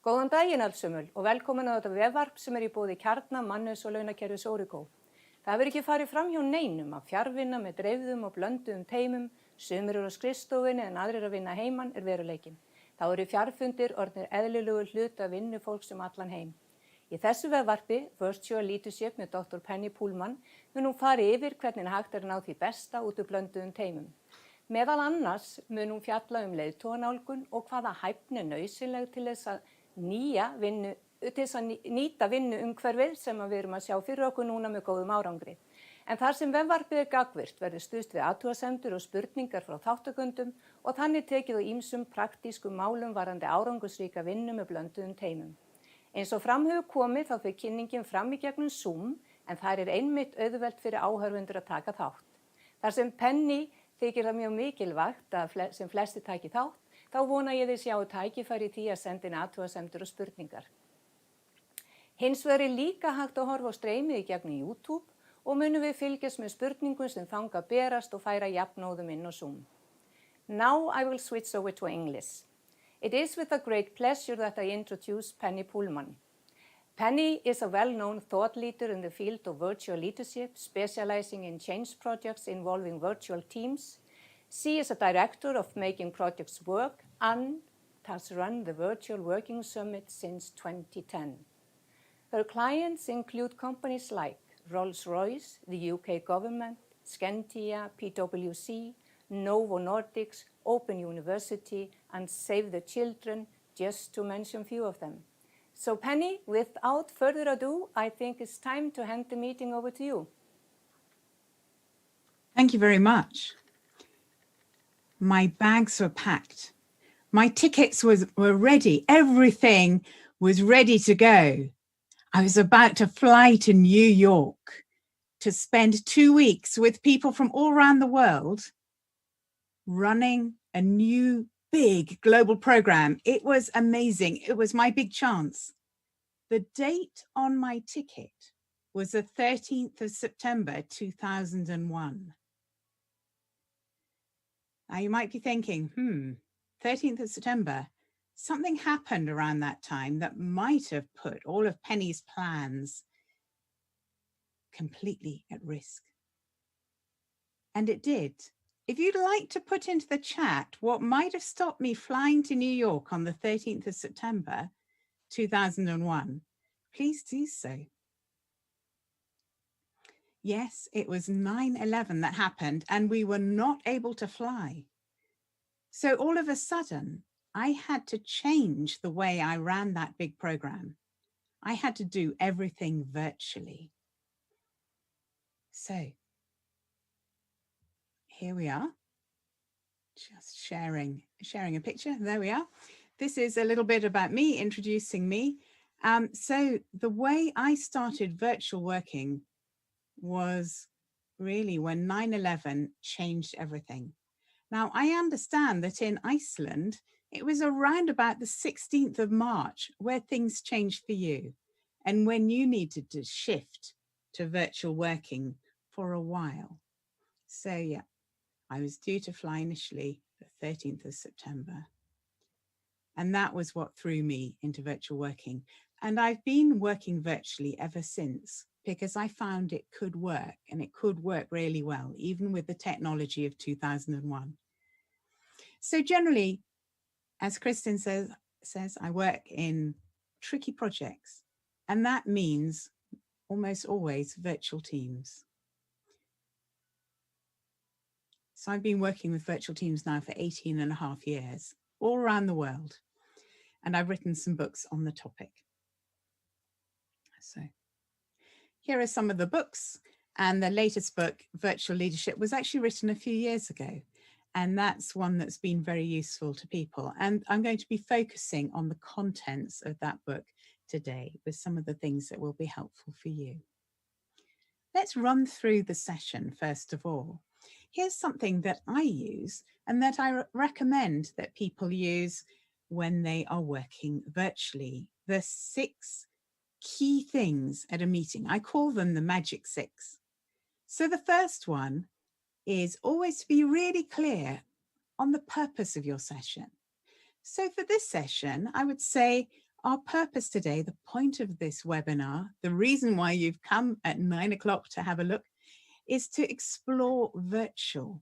Góðan daginn allsumul og velkomin á þetta vefvarp sem í boði Kjarna, Mannes og launakerfis Órigó. Það hefur ekki farið fram hjá neinum að fjarvinna með dreifðum og blönduðum teymum, sumir eru á skrifstofunni en aðrir að vinna heiman veruleikinn. Þá eru fjarfundir orðnir eðlilegu hluti af vinnu fólks allan heim. Í þessu vefvarpi, Virtual Leadership með Dr. Penny Pullan, mun hún fara yfir hvernig hægt að ná því besta út úr blönduðum teymum. Meðal annars mun hún fjalla leiðtoganálgun og hvaða hæfni nauðsynleg til þess að nýta vinnuumhverfið sem við erum að sjá fyrir okkur núna með góðum árangri. En þar sem vefvarpið gagnvirkt verður stuðst við athugasemdir og spurningar frá þátttakendum og þannig tekið á ýmsum praktískum málum varðandi árangursríka vinnu með blönduðum teymum. Eins og fram hefur komið þá fer kynningin fram í gegnum Zoom en þar einmitt auðvelt fyrir áhorfendur að taka þátt. Þar sem Penny þykir það mjög mikilvægt að sem flesti taki þátt, þá vona ég þið sjáu tækifæri í því að senda inn athugasemdir og spurningar. Hins vegar líka hægt að horfa á streymið í gegnum YouTube og munum við fylgjast með spurningum sem þangað berast og færa jafnóðum inn á Zoom. Now I will switch over to English. It is with a great pleasure that I introduce Penny Pullan. Penny is a well-known thought leader in the field of virtual leadership, specializing in change projects involving virtual teams. She is a director of Making Projects Work and has run the Virtual Working Summit since 2010. Her clients include companies like Rolls-Royce, the UK government, Scandia, PwC, Novo Nordisk, Open University, and Save the Children, just to mention a few of them. So Penny, without further ado, I think it's time to hand the meeting over to you. Thank you very much. My bags were packed. My tickets were ready. Everything was ready to go. I was about to fly to New York to spend 2 weeks with people from all around the world running a new big global program. It was amazing. It was my big chance. The date on my ticket was the 13th of September, 2001. Now you might be thinking, 13th of September, something happened around that time that might have put all of Penny's plans completely at risk. And it did. If you'd like to put into the chat what might have stopped me flying to New York on the 13th of September, 2001, please do so. Yes, it was 9/11 that happened and we were not able to fly. So all of a sudden, I had to change the way I ran that big program. I had to do everything virtually. So here we are, just sharing a picture. There we are. This is a little bit about me, introducing me. So the way I started virtual working was really when 9/11 changed everything. Now, I understand that in Iceland, it was around about the 16th of March where things changed for you and when you needed to shift to virtual working for a while. So yeah, I was due to fly initially the 13th of September. And that was what threw me into virtual working. And I've been working virtually ever since because I found it could work and it could work really well, even with the technology of 2001. So generally, as Kristen says, I work in tricky projects, and that means almost always virtual teams. So I've been working with virtual teams now for 18.5 years, all around the world, and I've written some books on the topic. So here are some of the books, and the latest book, Virtual Leadership, was actually written a few years ago. And that's one that's been very useful to people. And I'm going to be focusing on the contents of that book today with some of the things that will be helpful for you. Let's run through the session first of all. Here's something that I use and that I recommend that people use when they are working virtually. The 6 key things at a meeting. I call them the magic 6. So the first one is always to be really clear on the purpose of your session. So for this session, I would say our purpose today, the point of this webinar, the reason why you've come at 9 o'clock to have a look, is to explore virtual.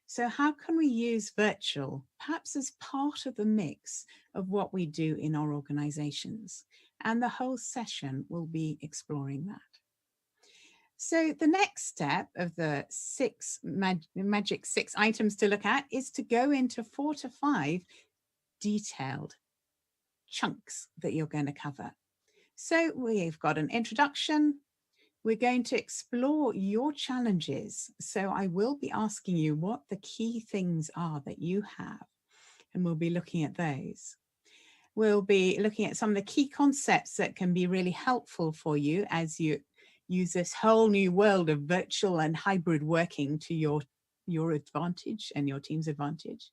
So how can we use virtual, perhaps as part of the mix of what we do in our organizations? And the whole session will be exploring that. So the next step of the magic 6 items to look at is to go into 4 to 5 detailed chunks that you're going to cover. So we've got an introduction. We're going to explore your challenges. So I will be asking you what the key things are that you have, and we'll be looking at those. We'll be looking at some of the key concepts that can be really helpful for you as you use this whole new world of virtual and hybrid working to your advantage and your team's advantage.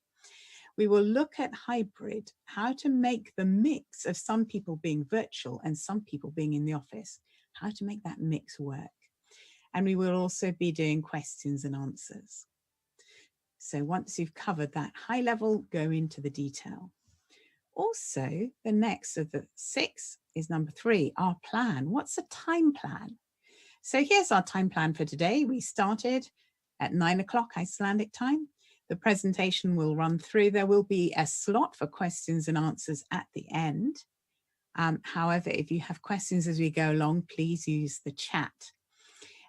We will look at hybrid, how to make the mix of some people being virtual and some people being in the office, how to make that mix work. And we will also be doing questions and answers. So once you've covered that high level, go into the detail. Also, the next of the 6 is number 3, our plan. What's a time plan? So here's our time plan for today. We started at 9 o'clock Icelandic time. The presentation will run through. There will be a slot for questions and answers at the end. However, if you have questions as we go along, please use the chat.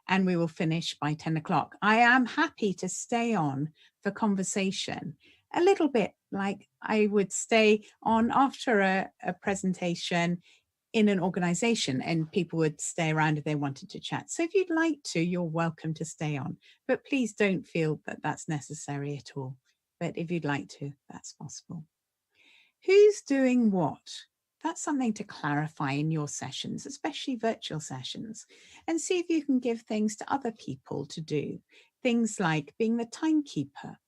And we will finish by 10 o'clock. I am happy to stay on for conversation, a little bit like I would stay on after a presentation in an organization, and people would stay around if they wanted to chat. So if you'd like to, you're welcome to stay on, but please don't feel that that's necessary at all. But if you'd like to, that's possible. Who's doing what? That's something to clarify in your sessions, especially virtual sessions, and see if you can give things to other people to do. Things like being the timekeeper.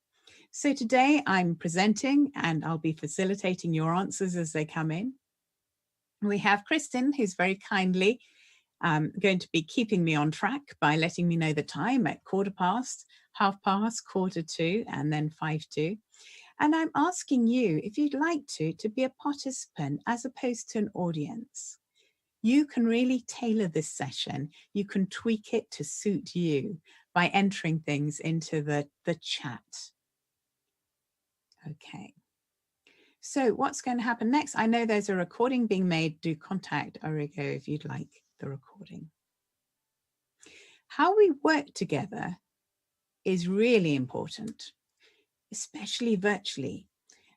So today I'm presenting and I'll be facilitating your answers as they come in. We have Kristen, who's very kindly going to be keeping me on track by letting me know the time at 1/4 past, 1/2 past, 1:45, and then 5:45. And I'm asking you, if you'd like to be a participant as opposed to an audience. You can really tailor this session. You can tweak it to suit you by entering things into the chat. Okay. So what's going to happen next? I know there's a recording being made. Do contact Origo if you'd like the recording. How we work together is really important, especially virtually.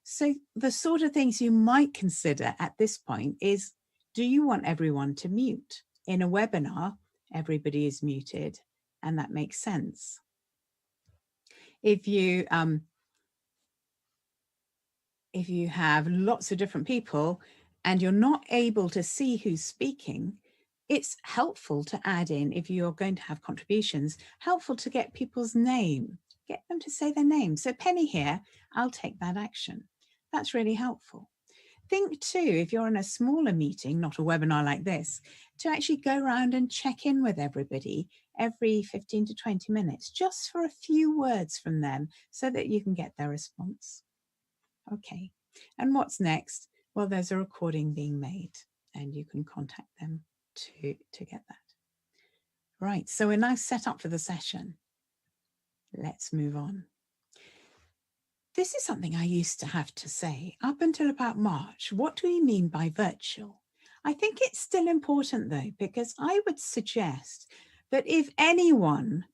So the sort of things you might consider at this point is, do you want everyone to mute? In a webinar, everybody is muted, and that makes sense. If you have lots of different people and you're not able to see who's speaking, it's helpful to add in, if you're going to have contributions, helpful to get people's name, get them to say their name. So Penny here, I'll take that action. That's really helpful. Think too, if you're in a smaller meeting, not a webinar like this, to actually go around and check in with everybody every 15 to 20 minutes, just for a few words from them so that you can get their response. Okay, and what's next? Well, there's a recording being made and you can contact them to get that. Right, so we're now set up for the session. Let's move on. This is something I used to have to say up until about March. What do we mean by virtual? I think it's still important though, because I would suggest that if anyone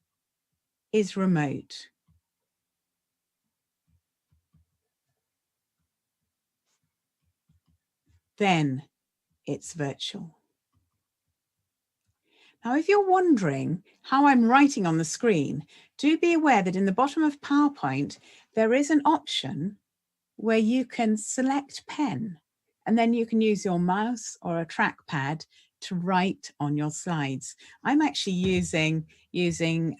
is remote, then it's virtual. Now, if you're wondering how I'm writing on the screen, do be aware that in the bottom of PowerPoint, there is an option where you can select pen, and then you can use your mouse or a trackpad to write on your slides. I'm actually using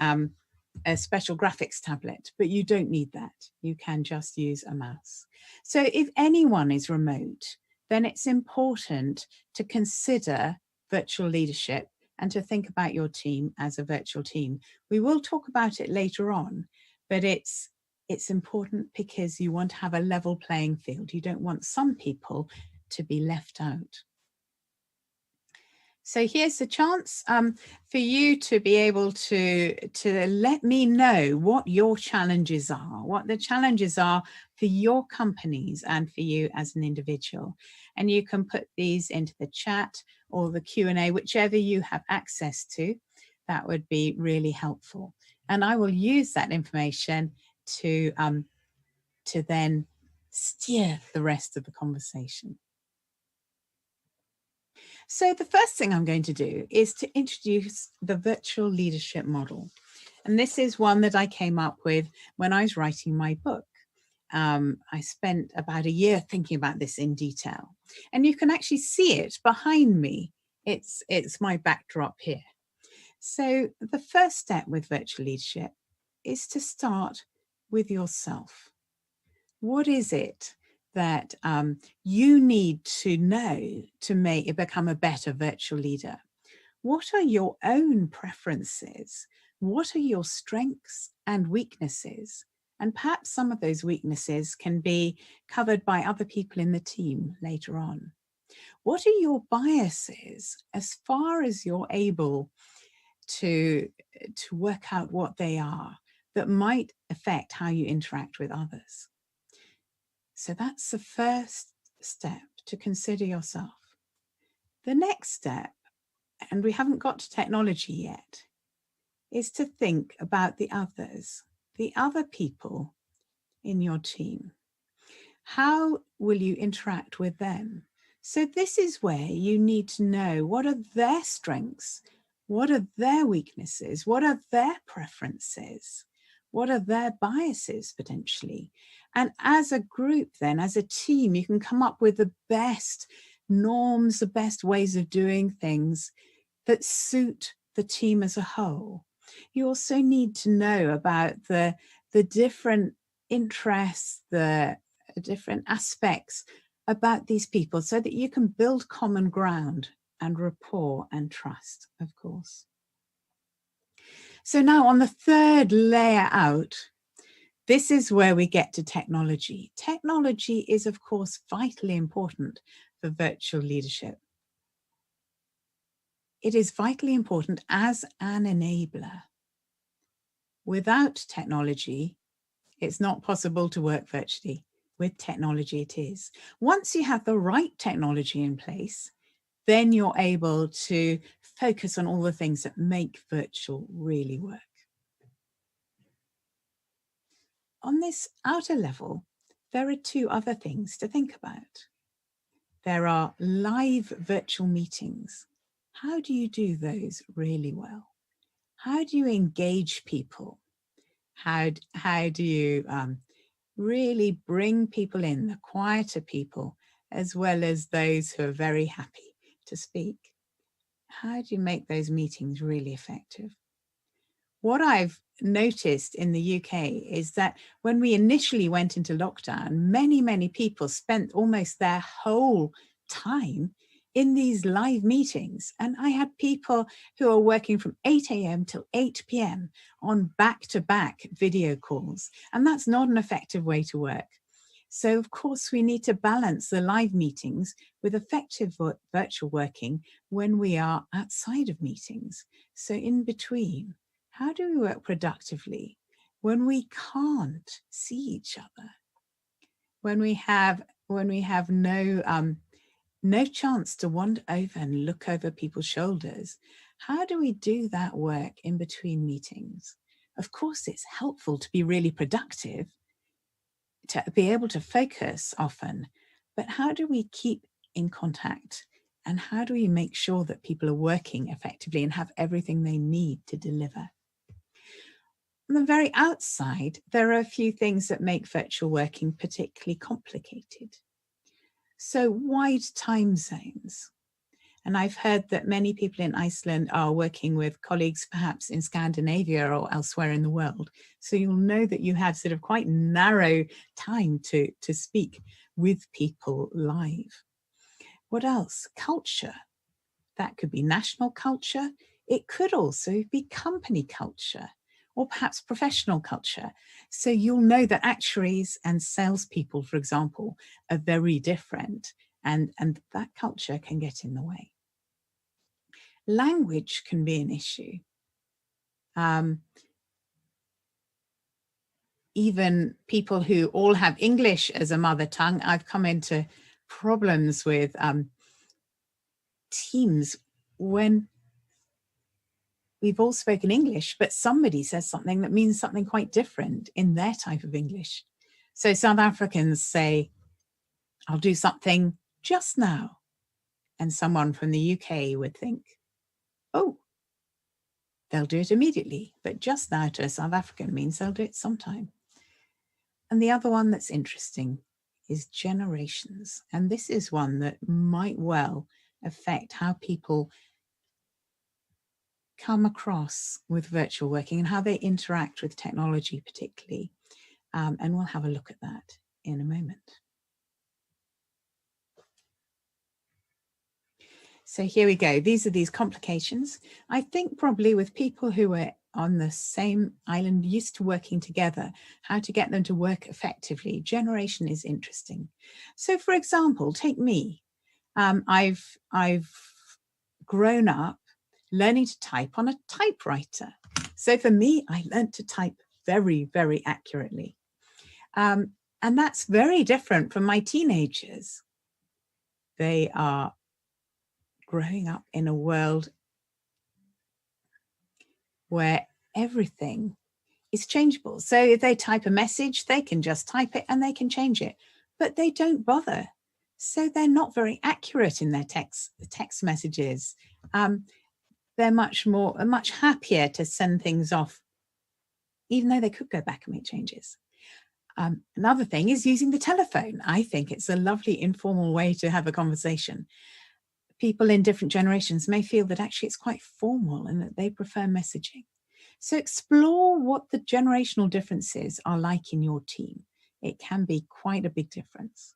a special graphics tablet, but you don't need that. You can just use a mouse. So if anyone is remote, then it's important to consider virtual leadership and to think about your team as a virtual team. We will talk about it later on, but it's important because you want to have a level playing field. You don't want some people to be left out. So here's the chance for you to be able to let me know what your challenges are, what the challenges are for your companies and for you as an individual. And you can put these into the chat or the Q&A, whichever you have access to. That would be really helpful. And I will use that information to then steer the rest of the conversation. So the first thing I'm going to do is to introduce the virtual leadership model. And this is one that I came up with when I was writing my book. I spent about a year thinking about this in detail. And you can actually see it behind me. It's my backdrop here. So the first step with virtual leadership is to start with yourself. What is it that you need to know to become a better virtual leader? What are your own preferences? What are your strengths and weaknesses? And perhaps some of those weaknesses can be covered by other people in the team later on. What are your biases as far as you're able to work out what they are that might affect how you interact with others? So that's the first step, to consider yourself. The next step, and we haven't got to technology yet, is to think about the others, the other people in your team. How will you interact with them? So this is where you need to know, what are their strengths? What are their weaknesses? What are their preferences? What are their biases potentially? And as a group then, as a team, you can come up with the best norms, the best ways of doing things that suit the team as a whole. You also need to know about the different interests, the different aspects about these people so that you can build common ground and rapport and trust, of course. So now on the third layer out, this is where we get to technology. Technology is, of course, vitally important for virtual leadership. It is vitally important as an enabler. Without technology, it's not possible to work virtually. With technology, it is. Once you have the right technology in place, then you're able to focus on all the things that make virtual really work. On this outer level, there are two other things to think about. There are live virtual meetings. How do you do those really well? How do you engage people? How do you really bring people in, the quieter people, as well as those who are very happy to speak? How do you make those meetings really effective? What I've noticed in the UK is that when we initially went into lockdown, many people spent almost their whole time in these live meetings. And I had people who are working from 8 a.m. till 8 p.m. on back-to-back video calls. And that's not an effective way to work. So of course, we need to balance the live meetings with effective virtual working when we are outside of meetings. So in between, how do we work productively when we can't see each other? When we have no chance to wander over and look over people's shoulders, how do we do that work in between meetings? Of course, it's helpful to be really productive, to be able to focus often, but how do we keep in contact? And how do we make sure that people are working effectively and have everything they need to deliver? On the very outside, there are a few things that make virtual working particularly complicated. So wide time zones. And I've heard that many people in Iceland are working with colleagues perhaps in Scandinavia or elsewhere in the world. So you'll know that you have sort of quite narrow time to speak with people live. What else? Culture. That could be national culture. It could also be company culture, or perhaps professional culture. So you'll know that actuaries and salespeople, for example, are very different, and that culture can get in the way. Language can be an issue. Even people who all have English as a mother tongue, I've come into problems with teams when we've all spoken English, but somebody says something that means something quite different in their type of English. So South Africans say, I'll do something just now. And someone from the UK would think, oh, they'll do it immediately. But just now to a South African means they'll do it sometime. And the other one that's interesting is generations. And this is one that might well affect how people come across with virtual working and how they interact with technology particularly. And we'll have a look at that in a moment. So here we go. These are these complications. I think probably with people who are on the same island, used to working together, how to get them to work effectively. Generation is interesting. So for example, take me. I've grown up learning to type on a typewriter. So for me, I learned to type very, very accurately. And that's very different from my teenagers. They are growing up in a world where everything is changeable. So if they type a message, they can just type it and they can change it, but they don't bother. So they're not very accurate in their text messages. They're much happier to send things off, even though they could go back and make changes. Another thing is using the telephone. I think it's a lovely informal way to have a conversation. People in different generations may feel that actually it's quite formal and that they prefer messaging. So explore what the generational differences are like in your team. It can be quite a big difference.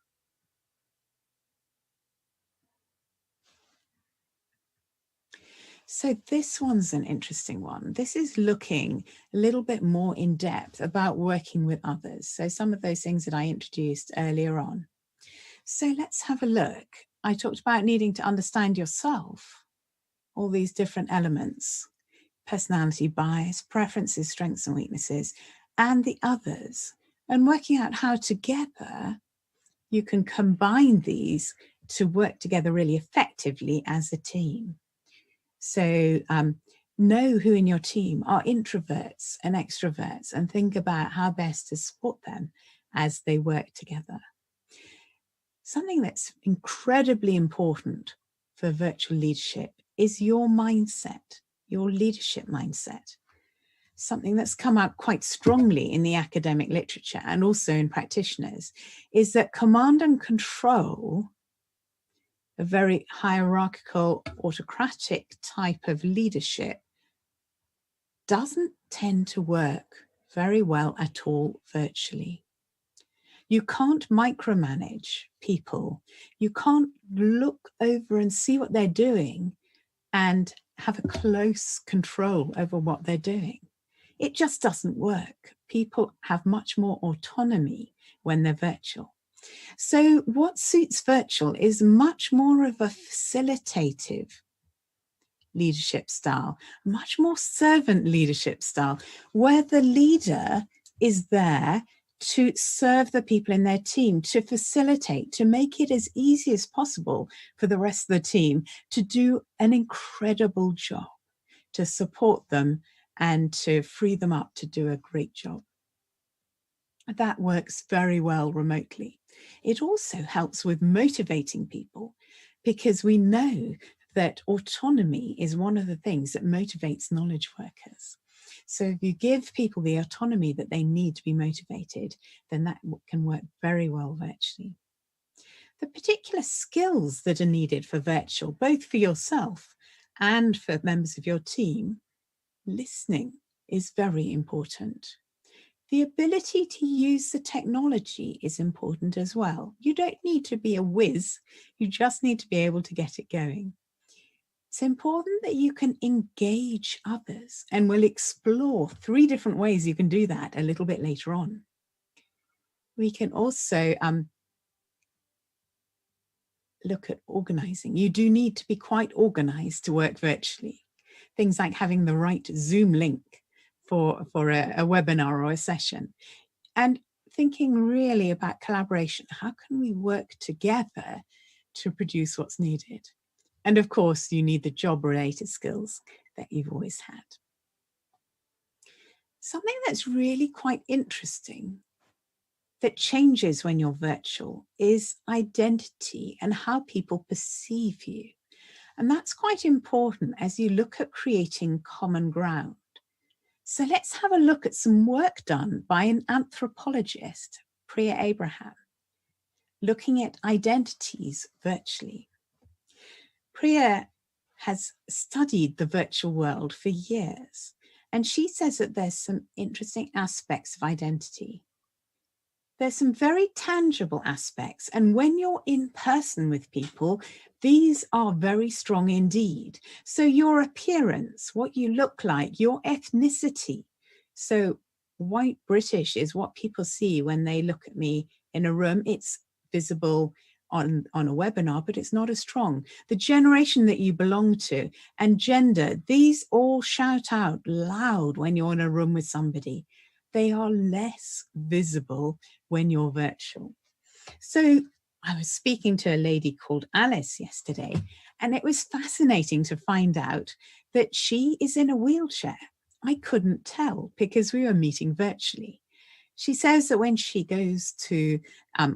So this one's an interesting one. This is looking a little bit more in depth about working with others. So some of those things that I introduced earlier on. So let's have a look. I talked about needing to understand yourself, all these different elements, personality, bias, preferences, strengths and weaknesses, and the others, and working out how together you can combine these to work together really effectively as a team. So know who in your team are introverts and extroverts and think about how best to support them as they work together. Something that's incredibly important for virtual leadership is your mindset, your leadership mindset. Something that's come out quite strongly in the academic literature and also in practitioners is that command and control, a very hierarchical, autocratic type of leadership, doesn't tend to work very well at all virtually. You can't micromanage people. You can't look over and see what they're doing and have a close control over what they're doing. It just doesn't work. People have much more autonomy when they're virtual. So what suits virtual is much more of a facilitative leadership style, much more servant leadership style, where the leader is there to serve the people in their team, to facilitate, to make it as easy as possible for the rest of the team to do an incredible job, to support them and to free them up to do a great job. That works very well remotely. It also helps with motivating people because we know that autonomy is one of the things that motivates knowledge workers. So if you give people the autonomy that they need to be motivated, then that can work very well virtually. The particular skills that are needed for virtual, both for yourself and for members of your team, listening is very important. The ability to use the technology is important as well. You don't need to be a whiz, you just need to be able to get it going. It's important that you can engage others, and we'll explore 3 different ways you can do that a little bit later on. We can also look at organizing. You do need to be quite organized to work virtually. Things like having the right Zoom link for a webinar or a session, and thinking really about collaboration. How can we work together to produce what's needed? And of course, you need the job-related skills that you've always had. Something that's really quite interesting that changes when you're virtual is identity and how people perceive you. And that's quite important as you look at creating common ground. So let's have a look at some work done by an anthropologist, Priya Abraham, looking at identities virtually. Priya has studied the virtual world for years, and she says that there's some interesting aspects of identity. There's some very tangible aspects, and when you're in person with people, these are very strong indeed. So your appearance, what you look like, your ethnicity. So white British is what people see when they look at me in a room. It's visible on a webinar, but it's not as strong. The generation that you belong to and gender, these all shout out loud when you're in a room with somebody. They are less visible when you're virtual. So I was speaking to a lady called Alice yesterday, and it was fascinating to find out that she is in a wheelchair. I couldn't tell because we were meeting virtually. She says that when she goes to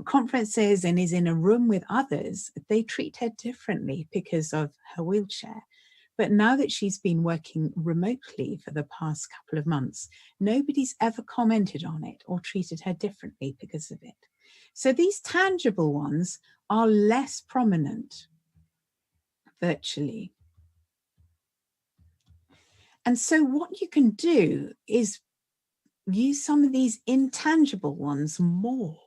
conferences and is in a room with others, they treat her differently because of her wheelchair. But now that she's been working remotely for the past couple of months, nobody's ever commented on it or treated her differently because of it. So these tangible ones are less prominent virtually. And so what you can do is use some of these intangible ones more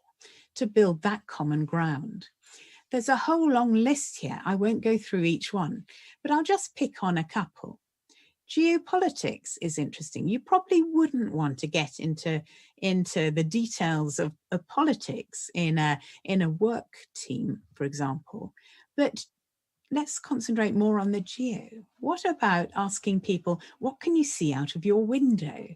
to build that common ground. There's a whole long list here. I won't go through each one, but I'll just pick on a couple. Geopolitics is interesting. You probably wouldn't want to get into the details of politics in a work team, for example, but let's concentrate more on the geo. What about asking people, what can you see out of your window?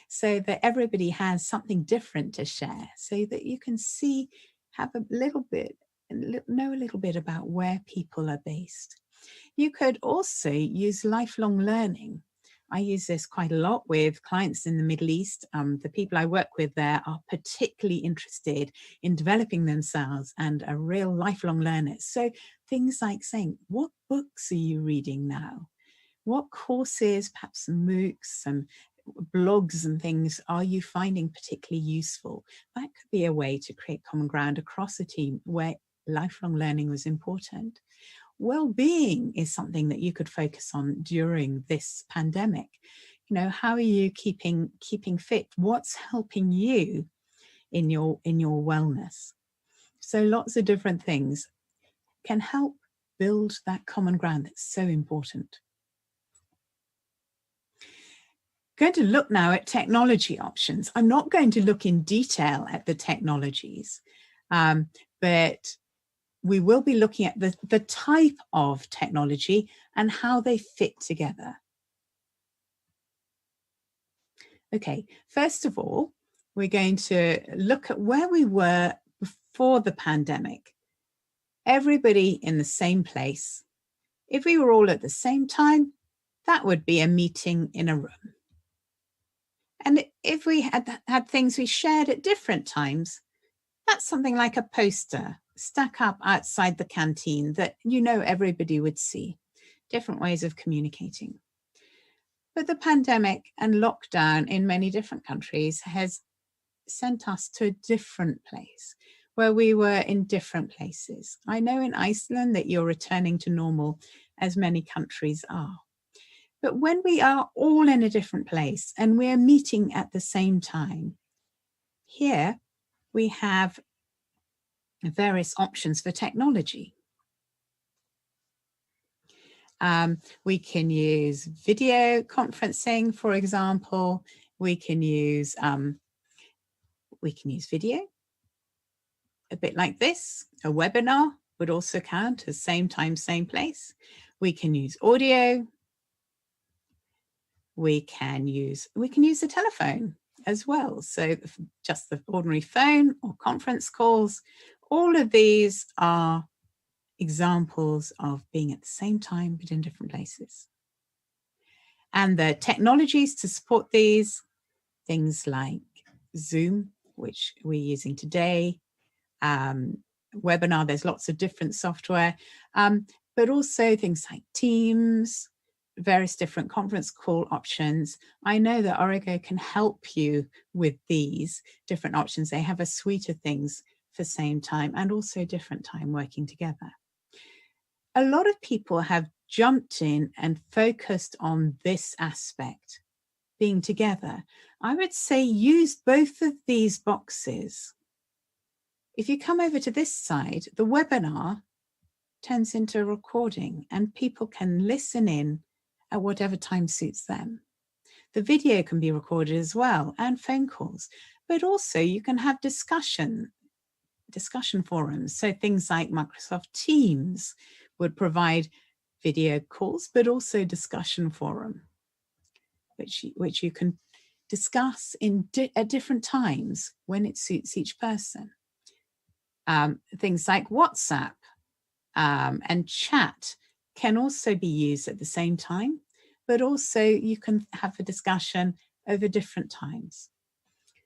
So that everybody has something different to share, so that you can see, have a little bit, know a little bit about where people are based. You could also use lifelong learning. I use this quite a lot with clients in the Middle East. The people I work with there are particularly interested in developing themselves and are real lifelong learners. So things like saying, what books are you reading now? What courses, perhaps some MOOCs and blogs and things are you finding particularly useful? That could be a way to create common ground across a team where lifelong learning was important. Well-being is something that you could focus on during this pandemic. You know, how are you keeping fit? What's helping you in your wellness? So lots of different things can help build that common ground that's so important. Going to look now at technology options. I'm not going to look in detail at the technologies, but we will be looking at the type of technology and how they fit together. Okay, first of all, we're going to look at where we were before the pandemic. Everybody in the same place. If we were all at the same time, that would be a meeting in a room. And if we had things we shared at different times, that's something like a poster stuck up outside the canteen that everybody would see. Different ways of communicating. But the pandemic and lockdown in many different countries has sent us to a different place where we were in different places. I know in Iceland that you're returning to normal, as many countries are. But when we are all in a different place and we're meeting at the same time, here we have various options for technology. We can use video conferencing, for example. We can use video, a bit like this. A webinar would also count as same time, same place. We can use audio. We can use the telephone as well. So just the ordinary phone or conference calls. All of these are examples of being at the same time but in different places. And the technologies to support these, things like Zoom, which we're using today, webinar, there's lots of different software, but also things like Teams, various different conference call options. I know that Origo can help you with these different options. They have a suite of things for same time and also different time working together. A lot of people have jumped in and focused on this aspect, being together. I would say use both of these boxes. If you come over to this side, the webinar turns into a recording and people can listen in at whatever time suits them. The video can be recorded as well, and phone calls, but also you can have discussion forums. So things like Microsoft Teams would provide video calls, but also discussion forum, which you can discuss at different times when it suits each person. Things like WhatsApp and chat can also be used at the same time, but also you can have a discussion over different times.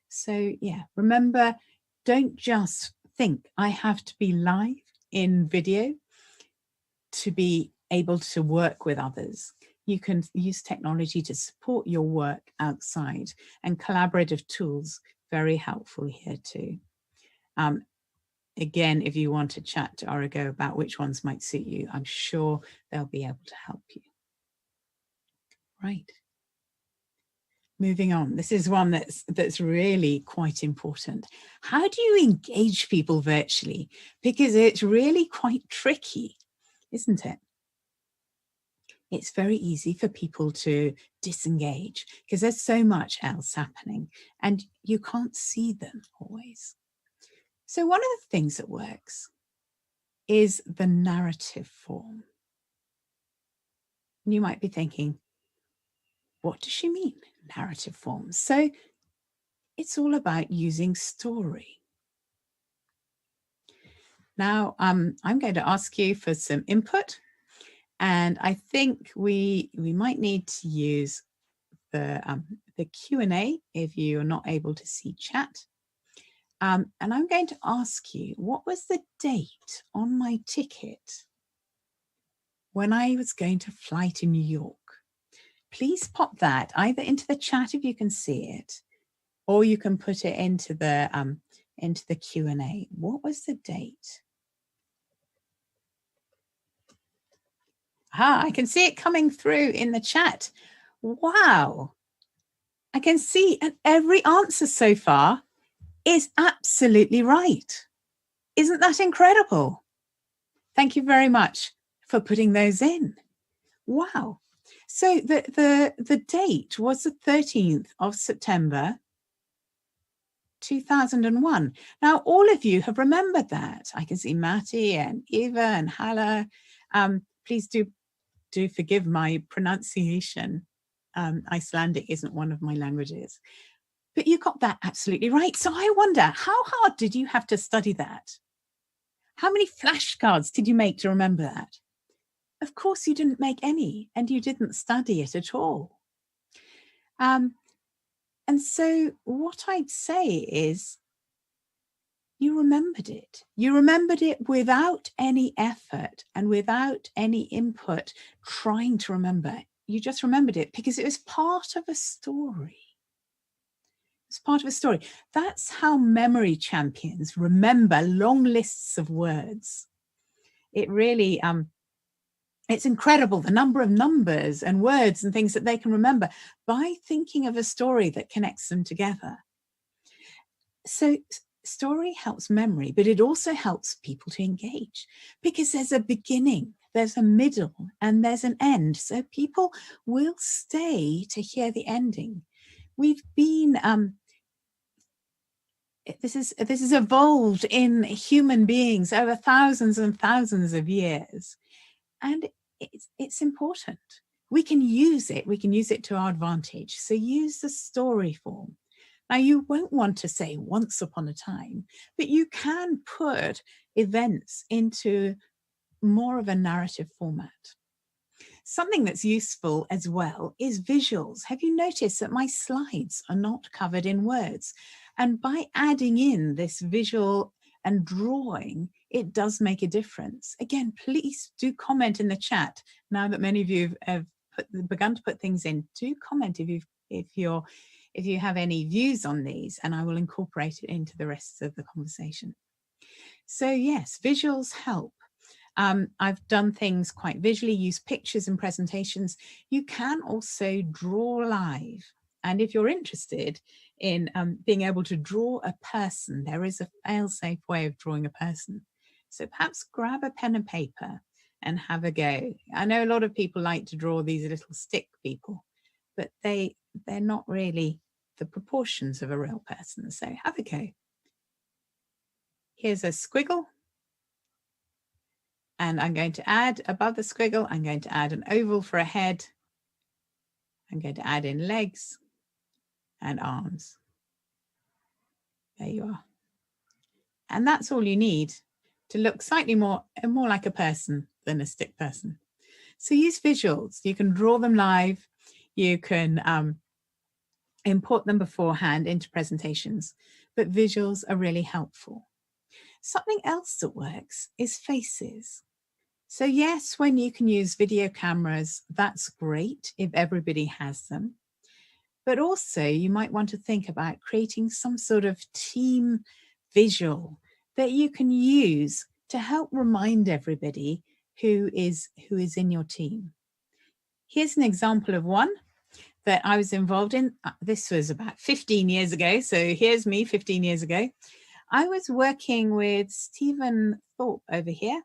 So yeah, remember, don't just think I have to be live in video to be able to work with others. You can use technology to support your work outside, and collaborative tools, very helpful here too. Again, if you want to chat to Origo about which ones might suit you, I'm sure they'll be able to help you. Right. Moving on, this is one that's really quite important. How do you engage people virtually? Because it's really quite tricky, isn't it? It's very easy for people to disengage because there's so much else happening and you can't see them always. So one of the things that works is the narrative form. And you might be thinking, what does she mean, narrative form? So it's all about using story. Now, I'm going to ask you for some input, and I think we might need to use the Q&A if you're not able to see chat. And I'm going to ask you, what was the date on my ticket when I was going to fly to New York? Please pop that either into the chat if you can see it, or you can put it into the Q&A. What was the date? I can see it coming through in the chat. Wow. I can see, and every answer so far is absolutely right. Isn't that incredible? Thank you very much for putting those in. Wow. So the date was the 13th of September, 2001. Now, all of you have remembered that. I can see Matty and Eva and Hala. Please do forgive my pronunciation. Icelandic isn't one of my languages. But you got that absolutely right. So I wonder, how hard did you have to study that? How many flashcards did you make to remember that? Of course, you didn't make any, and you didn't study it at all. And so what I'd say is, you remembered it. You remembered it without any effort and without any input trying to remember. You just remembered it because it was part of a story. It's part of a story. That's how memory champions remember long lists of words. It really, it's incredible the number of numbers and words and things that they can remember by thinking of a story that connects them together. So story helps memory, but it also helps people to engage because there's a beginning, there's a middle, and there's an end. So people will stay to hear the ending. We've been, this is evolved in human beings over thousands and thousands of years. And it's important. We can use it to our advantage. So use the story form. Now, you won't want to say once upon a time, but you can put events into more of a narrative format. Something that's useful as well is visuals. Have you noticed that my slides are not covered in words? And by adding in this visual and drawing, it does make a difference. Again, please do comment in the chat. Now that many of you have begun to put things in, do comment if you have any views on these, and I will incorporate it into the rest of the conversation. So yes, visuals help. I've done things quite visually, use pictures in presentations. You can also draw live. And if you're interested in being able to draw a person, there is a fail-safe way of drawing a person. So perhaps grab a pen and paper and have a go. I know a lot of people like to draw these little stick people, but they're not really the proportions of a real person. So have a go. Here's a squiggle. And I'm going to add above the squiggle, I'm going to add an oval for a head. I'm going to add in legs and arms. There you are. And that's all you need to look slightly more like a person than a stick person. So use visuals. You can draw them live. You can import them beforehand into presentations, but visuals are really helpful. Something else that works is faces. So yes, when you can use video cameras, that's great if everybody has them. But also you might want to think about creating some sort of team visual that you can use to help remind everybody who is in your team. Here's an example of one that I was involved in. This was about 15 years ago. So here's me 15 years ago. I was working with Stephen Thorpe over here.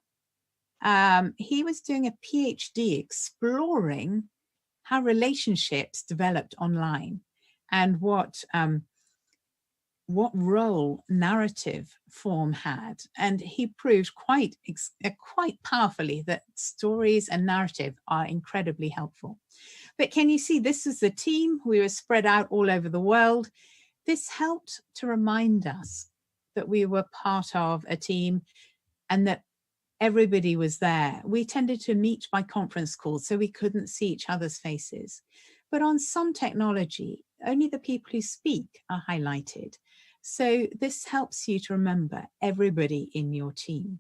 He was doing a PhD exploring how relationships developed online and what role narrative form had. And he proved quite powerfully that stories and narrative are incredibly helpful. But can you see, this is the team. We were spread out all over the world. This helped to remind us that we were part of a team and that everybody was there. We tended to meet by conference calls, so we couldn't see each other's faces. But on some technology, only the people who speak are highlighted. So this helps you to remember everybody in your team.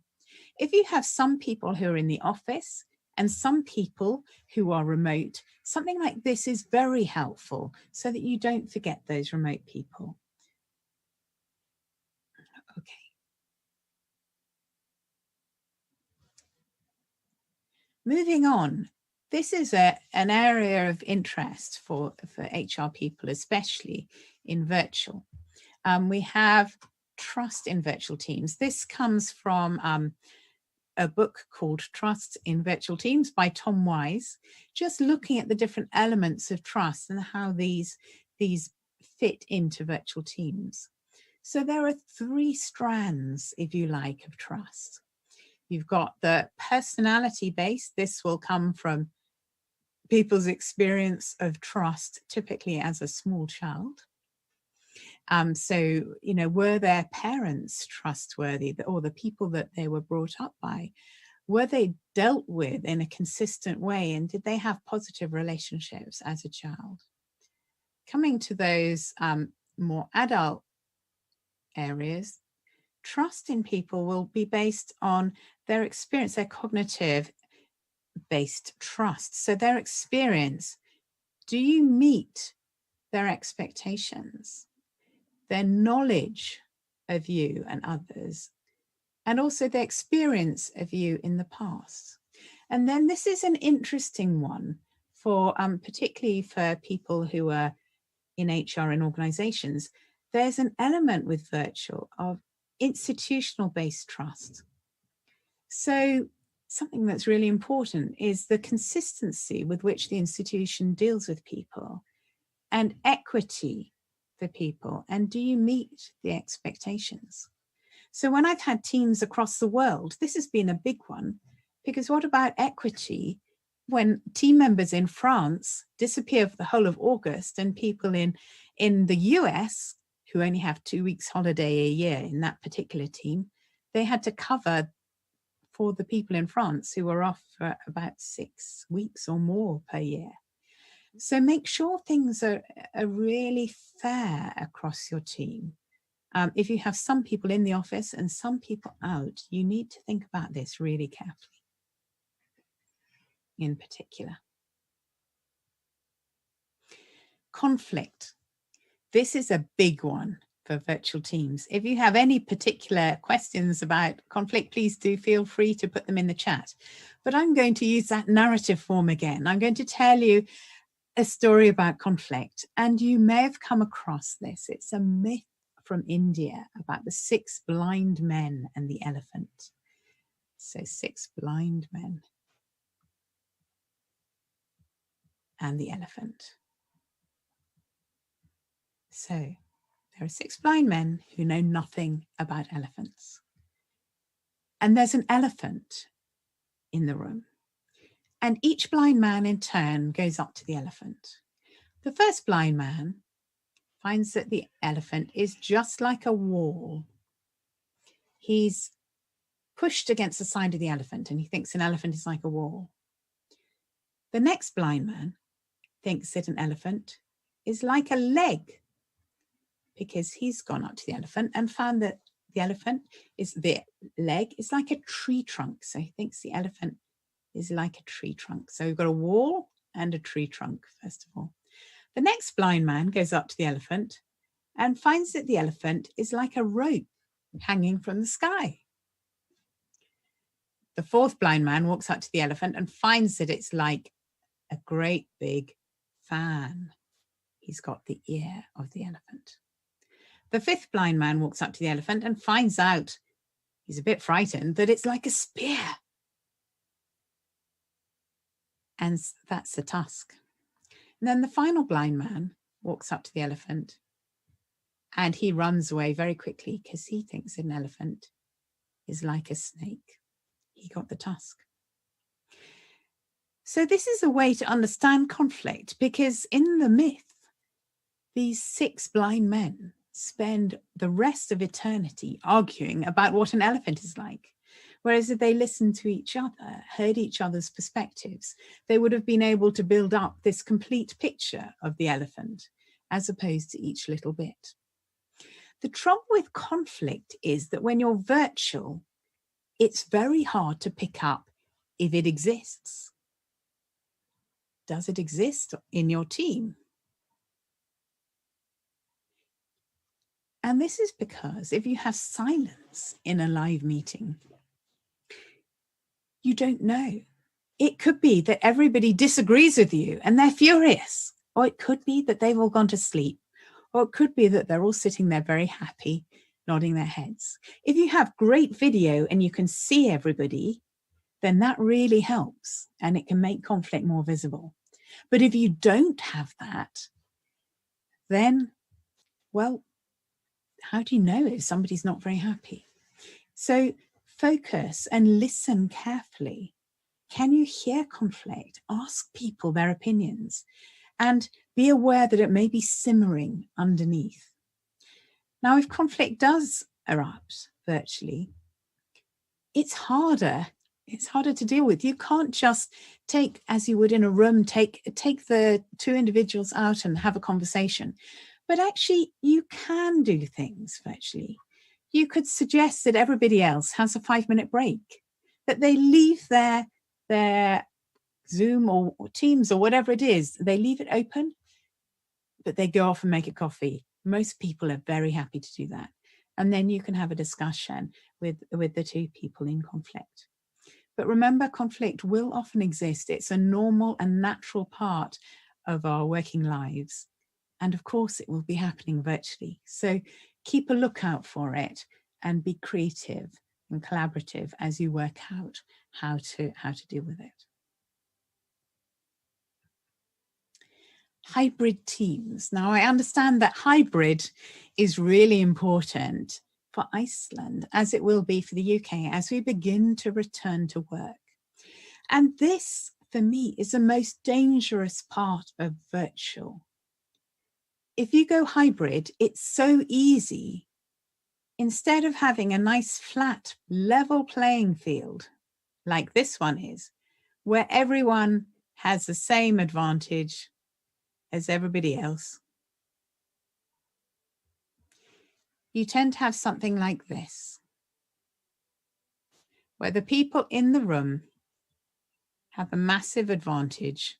If you have some people who are in the office and some people who are remote, something like this is very helpful so that you don't forget those remote people. Okay. Moving on, this is an area of interest for HR people, especially in virtual. We have trust in virtual teams. This comes from a book called Trust in Virtual Teams by Tom Wise, just looking at the different elements of trust and how these fit into virtual teams. So there are 3 strands, if you like, of trust. You've got the personality base. This will come from people's experience of trust, typically as a small child. So, you know, were their parents trustworthy, or the people that they were brought up by? Were they dealt with in a consistent way? And did they have positive relationships as a child? Coming to those more adult areas, trust in people will be based on their experience, their cognitive based trust. So their experience, do you meet their expectations, their knowledge of you and others, and also their experience of you in the past? And then this is an interesting one for particularly for people who are in HR in organizations. There's an element with virtual of institutional based trust. So something that's really important is the consistency with which the institution deals with people and equity for people. And do you meet the expectations? So when I've had teams across the world, this has been a big one, because what about equity when team members in France disappear for the whole of August and people in the US, who only have 2 weeks holiday a year in that particular team, they had to cover for the people in France who were off for about 6 weeks or more per year. So make sure things are really fair across your team. If you have some people in the office and some people out, you need to think about this really carefully in particular. Conflict. This is a big one for virtual teams. If you have any particular questions about conflict, please do feel free to put them in the chat. But I'm going to use that narrative form again. I'm going to tell you a story about conflict, and you may have come across this. It's a myth from India about the 6 blind men and the elephant. So 6 blind men and the elephant. So there are 6 blind men who know nothing about elephants. And there's an elephant in the room. And each blind man in turn goes up to the elephant. The first blind man finds that the elephant is just like a wall. He's pushed against the side of the elephant and he thinks an elephant is like a wall. The next blind man thinks that an elephant is like a leg, because he's gone up to the elephant and found that the leg is like a tree trunk. So he thinks the elephant is like a tree trunk. So we've got a wall and a tree trunk, first of all. The next blind man goes up to the elephant and finds that the elephant is like a rope hanging from the sky. The fourth blind man walks up to the elephant and finds that it's like a great big fan. He's got the ear of the elephant. The fifth blind man walks up to the elephant and finds out, he's a bit frightened, that it's like a spear. And that's a tusk. And then the final blind man walks up to the elephant and he runs away very quickly because he thinks an elephant is like a snake. He got the tusk. So this is a way to understand conflict, because in the myth, these 6 blind men spend the rest of eternity arguing about what an elephant is like. Whereas if they listened to each other, heard each other's perspectives, they would have been able to build up this complete picture of the elephant, as opposed to each little bit. The trouble with conflict is that when you're virtual, it's very hard to pick up if it exists. Does it exist in your team? And this is because if you have silence in a live meeting, you don't know. It could be that everybody disagrees with you and they're furious, or it could be that they've all gone to sleep, or it could be that they're all sitting there very happy, nodding their heads. If you have great video and you can see everybody, then that really helps and it can make conflict more visible. But if you don't have that, then, well, how do you know if somebody's not very happy? So focus and listen carefully. Can you hear conflict? Ask people their opinions and be aware that it may be simmering underneath. Now, if conflict does erupt virtually, it's harder to deal with. You can't just take, as you would in a room, take the 2 individuals out and have a conversation. But actually, you can do things virtually. You could suggest that everybody else has a 5-minute break, that they leave their Zoom or Teams or whatever it is, they leave it open, but they go off and make a coffee. Most people are very happy to do that. And then you can have a discussion with the 2 people in conflict. But remember, conflict will often exist. It's a normal and natural part of our working lives. And of course, it will be happening virtually. So keep a lookout for it and be creative and collaborative as you work out how to deal with it. Hybrid teams. Now, I understand that hybrid is really important for Iceland, as it will be for the UK, as we begin to return to work. And this, for me, is the most dangerous part of virtual. If you go hybrid, it's so easy. Instead of having a nice flat level playing field like this one is, where everyone has the same advantage as everybody else, you tend to have something like this, where the people in the room have a massive advantage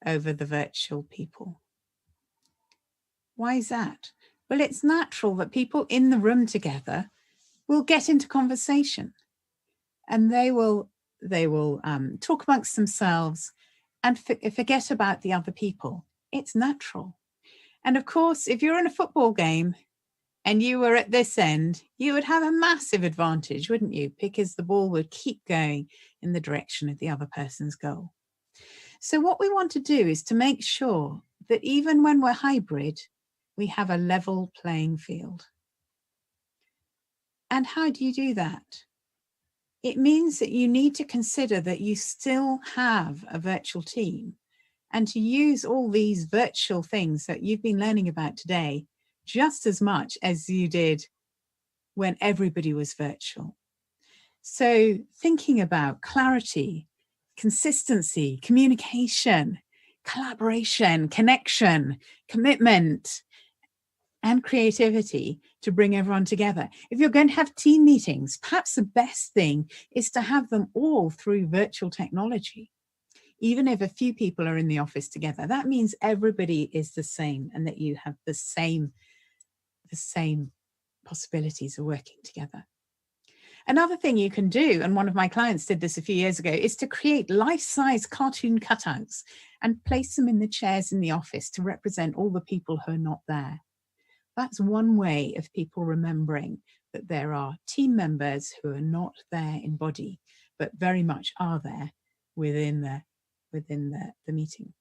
over the virtual people. Why is that? Well, it's natural that people in the room together will get into conversation, and they will talk amongst themselves and forget about the other people. It's natural. And of course, if you're in a football game and you were at this end, you would have a massive advantage, wouldn't you? Because the ball would keep going in the direction of the other person's goal. So what we want to do is to make sure that even when we're hybrid, we have a level playing field. And how do you do that? It means that you need to consider that you still have a virtual team, and to use all these virtual things that you've been learning about today just as much as you did when everybody was virtual. So thinking about clarity, consistency, communication, collaboration, connection, commitment, and creativity to bring everyone together. If you're going to have team meetings, perhaps the best thing is to have them all through virtual technology. Even if a few people are in the office together, that means everybody is the same and that you have the same possibilities of working together. Another thing you can do, and one of my clients did this a few years ago, is to create life-size cartoon cutouts and place them in the chairs in the office to represent all the people who are not there. That's one way of people remembering that there are team members who are not there in body, but very much are there within the meeting.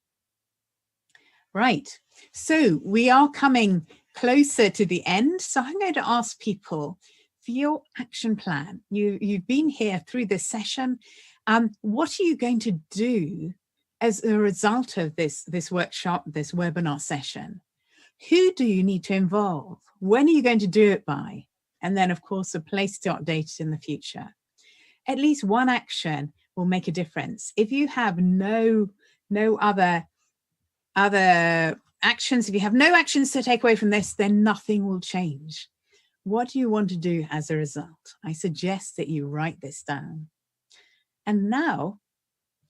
Right, so we are coming closer to the end. So I'm going to ask people for your action plan. You've been here through this session. What are you going to do as a result of this workshop, this webinar session? Who do you need to involve? When are you going to do it by? And then, of course, a place to update it in the future. At least one action will make a difference. If you have no other actions, if you have no actions to take away from this, then nothing will change. What do you want to do as a result? I suggest that you write this down. And now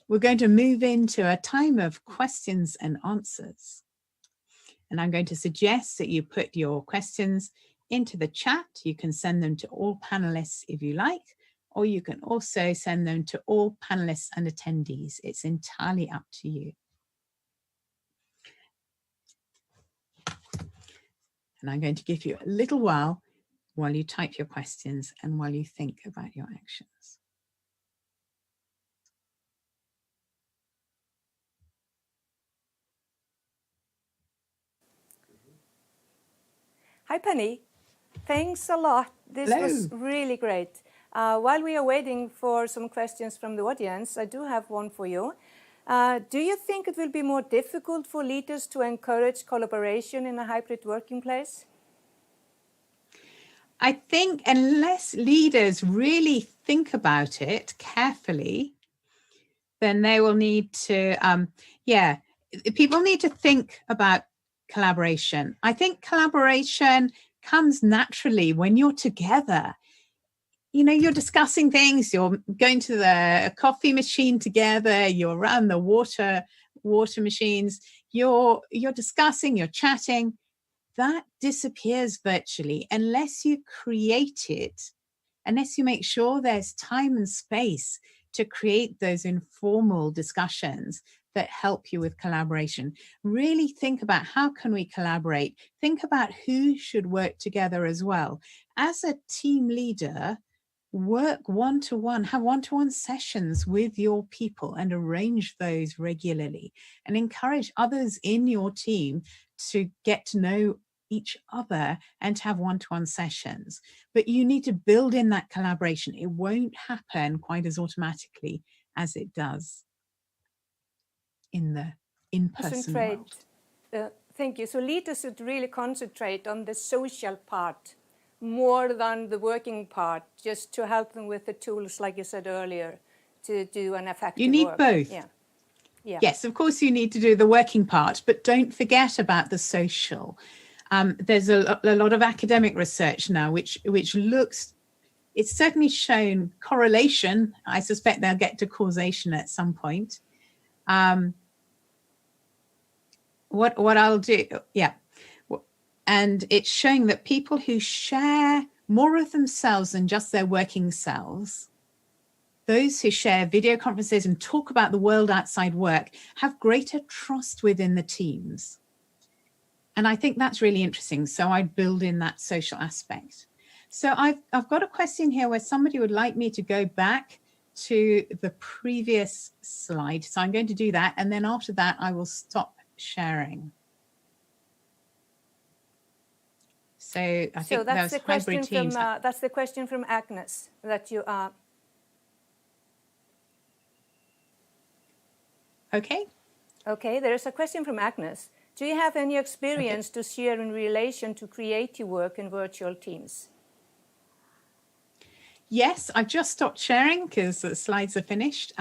we're going to move into a time of questions and answers. And I'm going to suggest that you put your questions into the chat. You can send them to all panelists if you like, or you can also send them to all panelists and attendees. It's entirely up to you. And I'm going to give you a little while you type your questions and while you think about your actions. Hi, Penny. Thanks a lot. This was really great. While we are waiting for some questions from the audience, I do have one for you. Do you think it will be more difficult for leaders to encourage collaboration in a hybrid working place? I think unless leaders really think about it carefully, then they will need to, people need to think about collaboration. I think collaboration comes naturally when you're together. You know, you're discussing things, you're going to the coffee machine together, you're around the water machines, you're discussing, you're chatting. That disappears virtually unless you create it, unless you make sure there's time and space to create those informal discussions that help you with collaboration. Really think about how can we collaborate? Think about who should work together as well. As a team leader, work one-to-one, have one-to-one sessions with your people and arrange those regularly, and encourage others in your team to get to know each other and to have one-to-one sessions. But you need to build in that collaboration. It won't happen quite as automatically as it does in the in-person world. Thank you. So leaders should really concentrate on the social part more than the working part, just to help them with the tools, like you said earlier, to do an effective work. You need both. Yeah. Yeah. Yes, of course you need to do the working part, but don't forget about the social. There's a lot of academic research now which looks, it's certainly shown correlation. I suspect they'll get to causation at some point. What I'll do, yeah. And it's showing that people who share more of themselves than just their working selves, those who share video conferences and talk about the world outside work, have greater trust within the teams. And I think that's really interesting. So I'd build in that social aspect. So I've got a question here where somebody would like me to go back to the previous slide. So I'm going to do that. And then after that, I will stop sharing. So I think that's those hybrid teams. That's the question from Agnes that you are. Okay. Okay, there is a question from Agnes. Do you have any experience to share in relation to creative work in virtual teams? Yes, I've just stopped sharing because the slides are finished,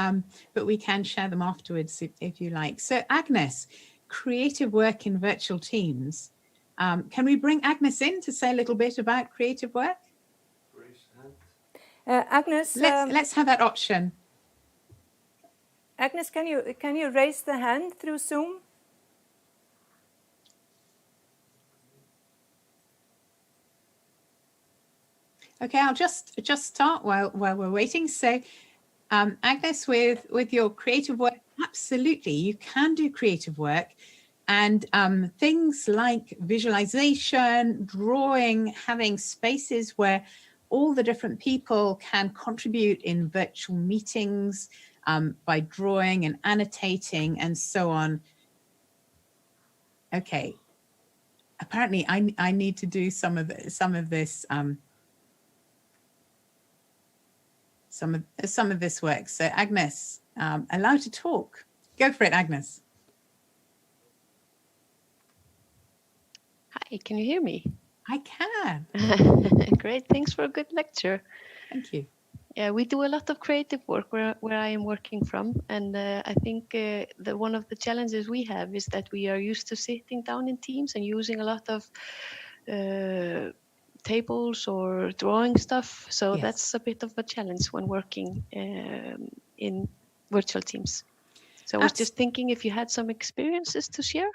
but we can share them afterwards if you like. So Agnes, creative work in virtual teams. Can we bring Agnes in to say a little bit about creative work? Agnes, let's have that option. Agnes, can you raise the hand through Zoom? Okay, I'll just start while we're waiting. So, Agnes, with your creative work, absolutely, you can do creative work. And things like visualization, drawing, having spaces where all the different people can contribute in virtual meetings by drawing and annotating and so on. Okay. Apparently, I need to do some of this. Some of this work. So Agnes, allowed to talk. Go for it, Agnes. Hi, can you hear me? I can. Great, thanks for a good lecture. Thank you. Yeah, we do a lot of creative work where I am working from, and I think one of the challenges we have is that we are used to sitting down in teams and using a lot of tables or drawing stuff. So Yes. That's a bit of a challenge when working in virtual teams. So I was just thinking if you had some experiences to share.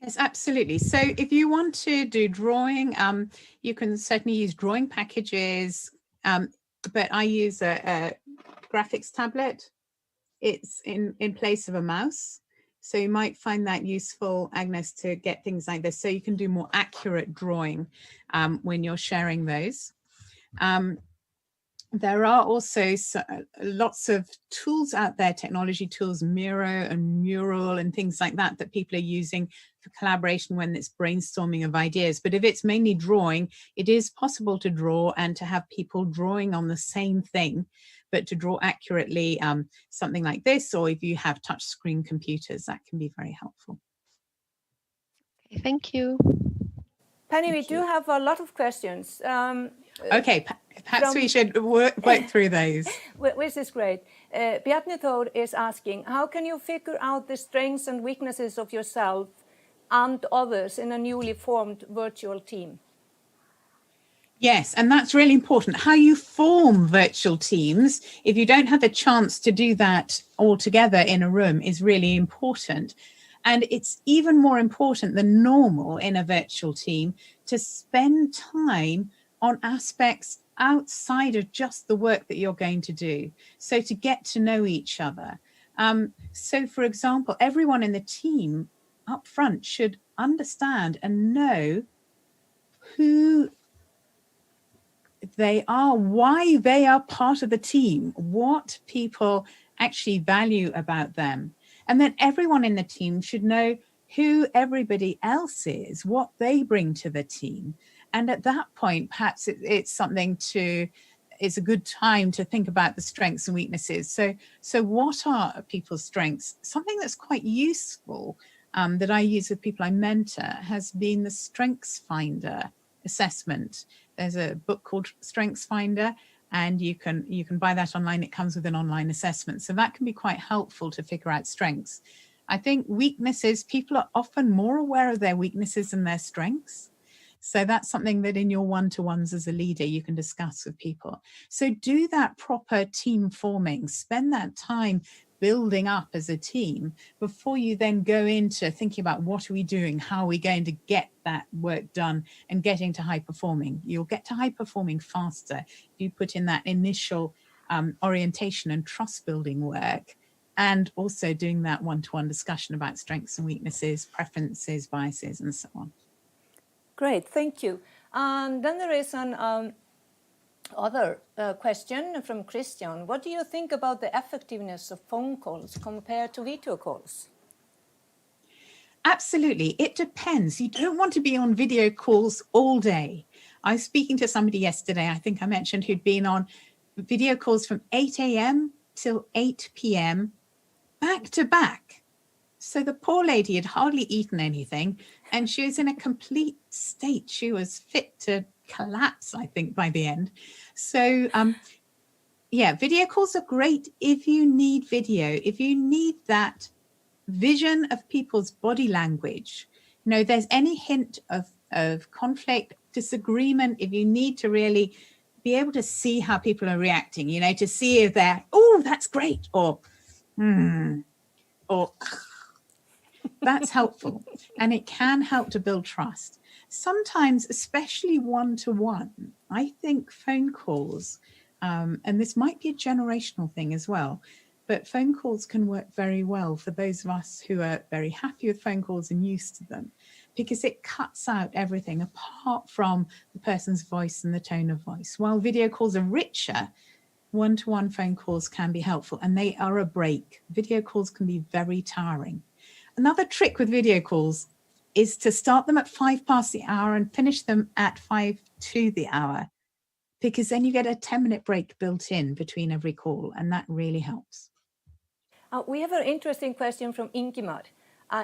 Yes, absolutely. So if you want to do drawing, you can certainly use drawing packages, but I use a graphics tablet. It's in place of a mouse. So you might find that useful, Agnes, to get things like this. So you can do more accurate drawing when you're sharing those. There are also lots of tools out there, technology tools, Miro and Mural and things like that, that people are using for collaboration when it's brainstorming of ideas. But if it's mainly drawing, it is possible to draw and to have people drawing on the same thing, but to draw accurately, something like this, or if you have touch screen computers, that can be very helpful. Okay, thank you. Penny, we do have a lot of questions. Okay, perhaps we should work through those. Which is great. Bjarni Thor is asking, how can you figure out the strengths and weaknesses of yourself and others in a newly formed virtual team? Yes, and that's really important. How you form virtual teams, if you don't have a chance to do that all together in a room, is really important. And it's even more important than normal in a virtual team to spend time on aspects outside of just the work that you're going to do. So to get to know each other. So for example, everyone in the team up front should understand and know who they are, why they are part of the team, what people actually value about them. And then everyone in the team should know who everybody else is, what they bring to the team. And at that point, perhaps it's a good time to think about the strengths and weaknesses. So what are people's strengths? Something that's quite useful that I use with people I mentor has been the Strengths Finder assessment. There's a book called Strengths Finder, and you can buy that online. It comes with an online assessment. So that can be quite helpful to figure out strengths. I think weaknesses, people are often more aware of their weaknesses than their strengths. So that's something that in your one-to-ones as a leader, you can discuss with people. So do that proper team forming, spend that time building up as a team before you then go into thinking about what are we doing, how are we going to get that work done and getting to high performing. You'll get to high performing faster if you put in that initial orientation and trust building work, and also doing that one-to-one discussion about strengths and weaknesses, preferences, biases, and so on. Great, thank you. Then there is an other question from Christian. What do you think about the effectiveness of phone calls compared to video calls? Absolutely, it depends. You don't want to be on video calls all day. I was speaking to somebody yesterday, I think I mentioned, who'd been on video calls from 8 a.m. till 8 p.m. back to back. So the poor lady had hardly eaten anything and she was in a complete state. She was fit to collapse, I think, by the end. So yeah, video calls are great if you need video, if you need that vision of people's body language. You know, there's any hint of conflict, disagreement, if you need to really be able to see how people are reacting, you know, to see if they're, oh, that's great, or that's helpful. And it can help to build trust. Sometimes, especially one-to-one, I think phone calls, and this might be a generational thing as well, but phone calls can work very well for those of us who are very happy with phone calls and used to them, because it cuts out everything apart from the person's voice and the tone of voice. While video calls are richer, one-to-one phone calls can be helpful, and they are a break. Video calls can be very tiring. Another trick with video calls is to start them at 5 past the hour and finish them at 5 to the hour, because then you get a 10-minute break built in between every call, and that really helps. We have an interesting question from Ingimar.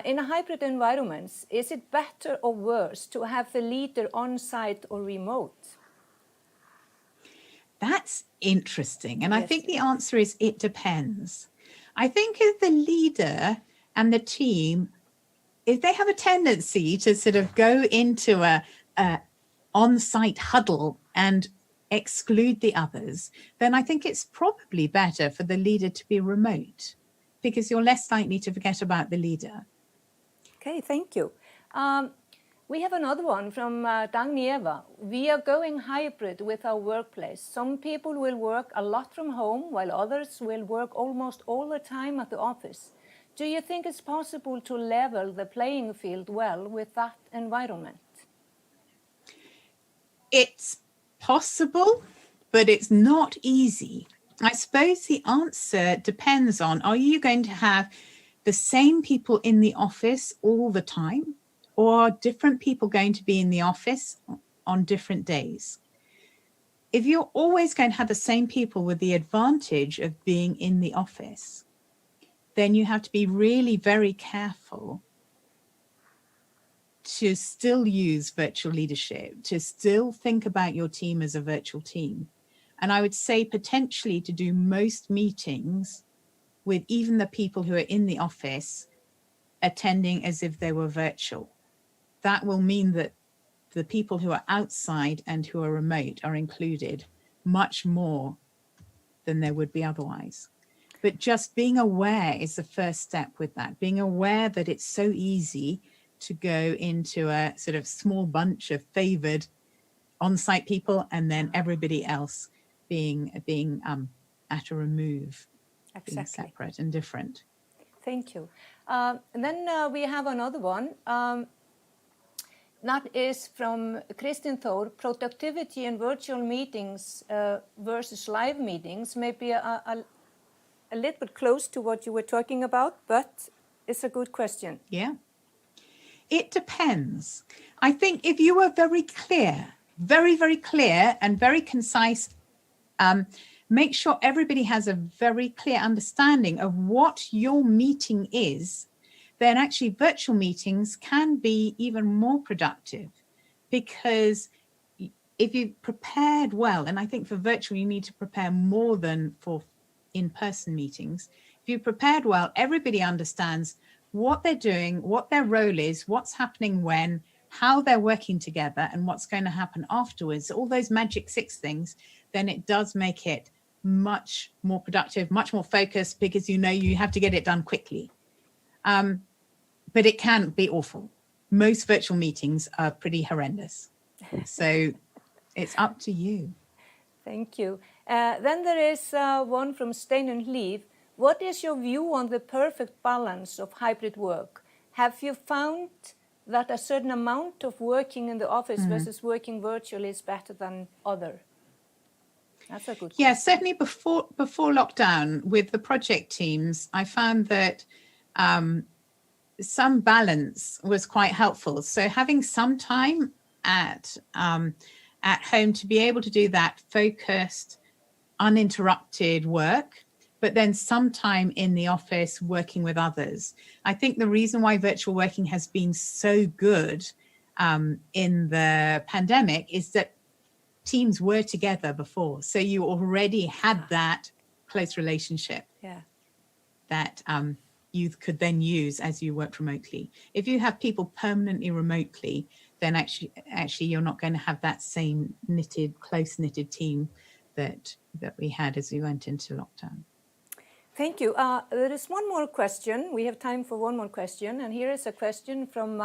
In a hybrid environment, is it better or worse to have the leader on-site or remote? That's interesting. And yes, I think the answer is it depends. I think if the leader and the team, if they have a tendency to sort of go into a on-site huddle and exclude the others, then I think it's probably better for the leader to be remote, because you're less likely to forget about the leader. Okay, thank you. We have another one from Dagnieva. We are going hybrid with our workplace. Some people will work a lot from home, while others will work almost all the time at the office. Do you think it's possible to level the playing field well with that environment? It's possible, but it's not easy. I suppose the answer depends on, are you going to have the same people in the office all the time, or are different people going to be in the office on different days? If you're always going to have the same people with the advantage of being in the office, then you have to be really very careful to still use virtual leadership, to still think about your team as a virtual team. And I would say potentially to do most meetings with even the people who are in the office attending as if they were virtual. That will mean that the people who are outside and who are remote are included much more than there would be otherwise. But just being aware is the first step with that, being aware that it's so easy to go into a sort of small bunch of favored on-site people and then everybody else being at a remove, Exactly. being separate and different. Thank you. And then we have another one. That is from Kristin Thor, productivity in virtual meetings versus live meetings may be a little bit close to what you were talking about, but it's a good question. Yeah. It depends. I think if you were very clear, very, very clear and very concise, make sure everybody has a very clear understanding of what your meeting is, then actually virtual meetings can be even more productive, because if you prepared well, and I think for virtual you need to prepare more than for in-person meetings. If you prepared well, everybody understands what they're doing, what their role is, what's happening when, how they're working together, and what's going to happen afterwards, all those magic 6 things, then it does make it much more productive, much more focused, because you know you have to get it done quickly. But it can be awful. Most virtual meetings are pretty horrendous. So it's up to you. Thank you. Then there is one from Steinun Hlíf. What is your view on the perfect balance of hybrid work? Have you found that a certain amount of working in the office versus working virtually is better than other? That's a good question. Yeah, certainly before lockdown with the project teams, I found that some balance was quite helpful. So having some time at home to be able to do that focused, uninterrupted work, but then some time in the office working with others. I think the reason why virtual working has been so good in the pandemic is that teams were together before. So you already had that close relationship that you could then use as you work remotely. If you have people permanently remotely, then actually you're not going to have that same close knitted team that we had as we went into lockdown. Thank you. There is one more question. We have time for one more question. And here is a question from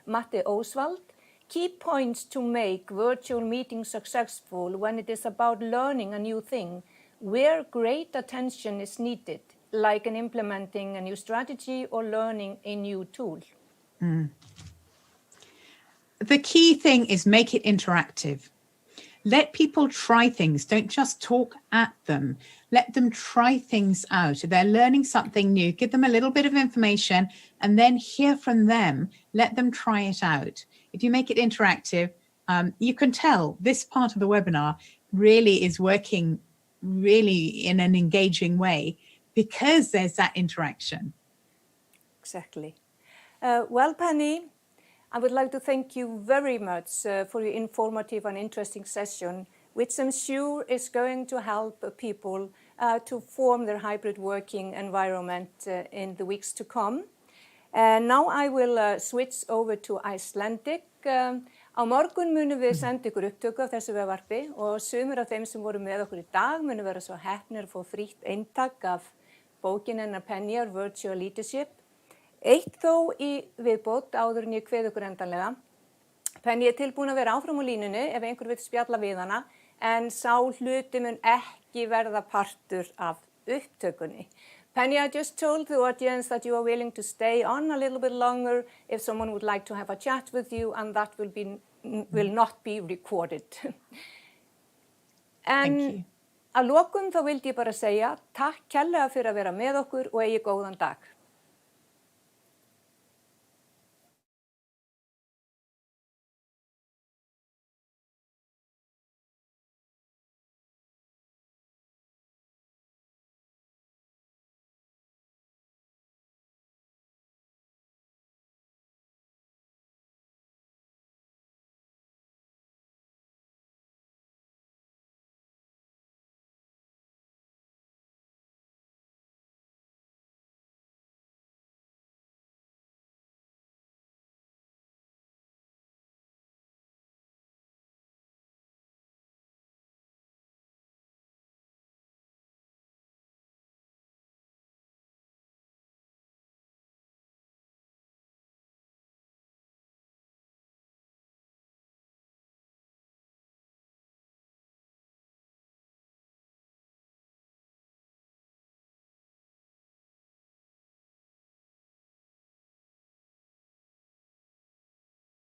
Matti Oswald. Key points to make virtual meetings successful when it is about learning a new thing, where great attention is needed, like in implementing a new strategy or learning a new tool. The key thing is make it interactive. Let people try things. Don't just talk at them. Let them try things out. If they're learning something new, give them a little bit of information and then hear from them. Let them try it out. If you make it interactive, you can tell this part of the webinar really is working really in an engaging way because there's that interaction. Exactly. Well, Penny, I would like to thank you very much for your informative and interesting session, which I'm sure is going to help people to form their hybrid working environment in the weeks to come. Now I will switch over to Icelandic. Á morgun munum við senda ykkur upptöku af þessu vefvarpi og sumir af þeim sem voru með okkur í dag munum vera svo heppnir að fá frítt eintak af bókin hennar Penny, Virtual Leadership. Eitt þó í viðbót áður en ég kveð ykkur endanlega. Penny tilbúin að vera áfram á línunni ef einhver vill spjalla við hana, en sá hluti mun ekki verða partur af upptökunni. Penny, I just told the audience that you are willing to stay on a little bit longer if someone would like to have a chat with you, and that will not be recorded. En að lokum þá vildi ég bara segja takk kærlega fyrir að vera með okkur og eigi góðan dag.